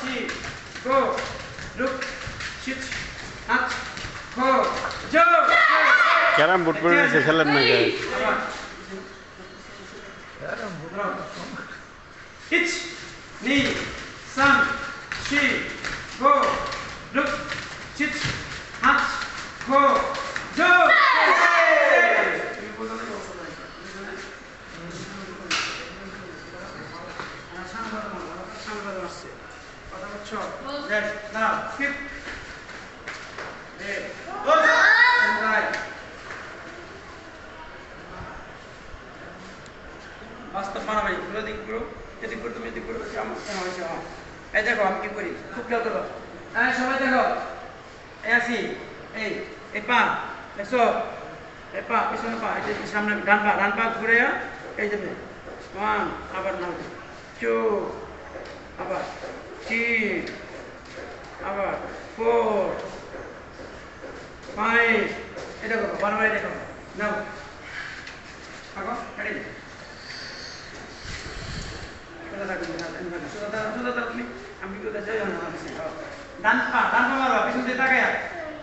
Shi. Go. Look. Sit. Hat. Go. Jo. Carrom board করে নিয়েছে খেলেন না গায়ে Ich. Ni. San. Shi. Go. Look. Sit. Hat. Go. Jo. Now, skip. বাস্তব বানাবাই পুরো দিক পুরো এদিক করে তুমি এদিক করবে কেমন হয়েছে এই দেখো আমি কি করি খুব খেয়াল করো হ্যাঁ সবাই দেখো এই আসি এই পা দেখছো এই পা পিছনে পা এই যে সামনে ডান পা ঘুরে এই যাবে 1 আবার নাও 2 আবার 3 আবার 4 5 এটা করো বারবার এটা করো নাও আগো রেডি ডান পা মারবা পিছন দিয়ে তাকায়া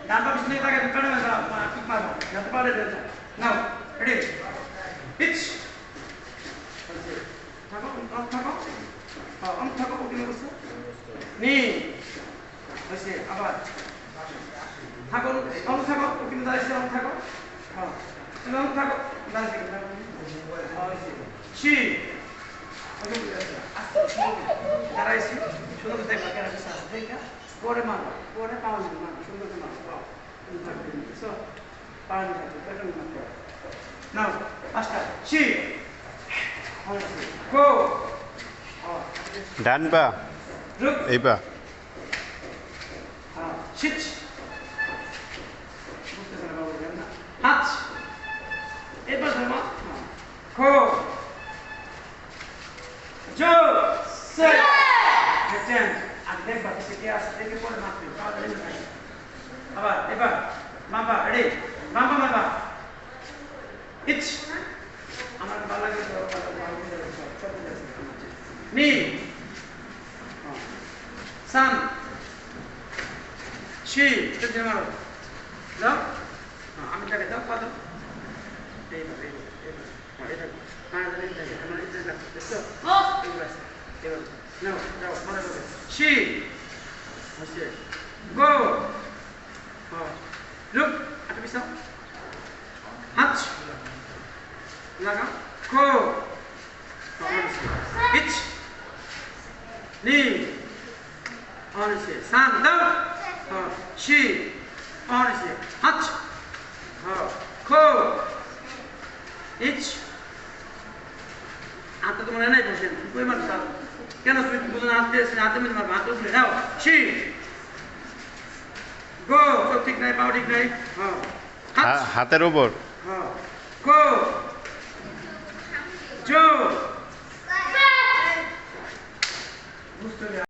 ডান পা পিছন দিয়ে তাকায় তুমি কাটে মারবা ঠিক মারবা যাতে পারে নাও রেডি পিচ থাকো থাকো ওকে বসো নি বসে আবার থাকো ওকে দাঁড়িয়েছে থাকো হ্যাঁ তুমি থাকো দাঁড়িয়ে শি দাঁড়াইছি সুন্দর দেখবা কেন দেখা পরে মারবা পরে পাওয়া যাবে না সুন্দর মারবা পাওয়া যাবে নাও পাঁচটা শি গো ডান পা এই পা শিট হাত এবার ধরবা খো জো সে রিটার্ন আর দেখবা সেটা আসে দেখে পরে মারতে পাওয়া যাবে না আবার এবার বাবা রেডি বাবা মারবা ইচ আমার ভালো লাগে তো নি সান শি এটা মারো দাও আমি তাকে দাও কত এইভাবে এটা No, she. Go. Look. At the Hatch. Laga. Go. Pitch. Knee. Honestly. Sun. Down. She. Honestly. Hatch. Go. Itch. হাতে তো মনে নাই বসেন কই মারছ কেন তুমি বুঝো না হাতে মধ্যে মারবা হাতে উঠলে নাও শি গো তো ঠিক নাই পাও ঠিক নাই হ্যাঁ হাতের উপর হ্যাঁ গো জো বুঝতে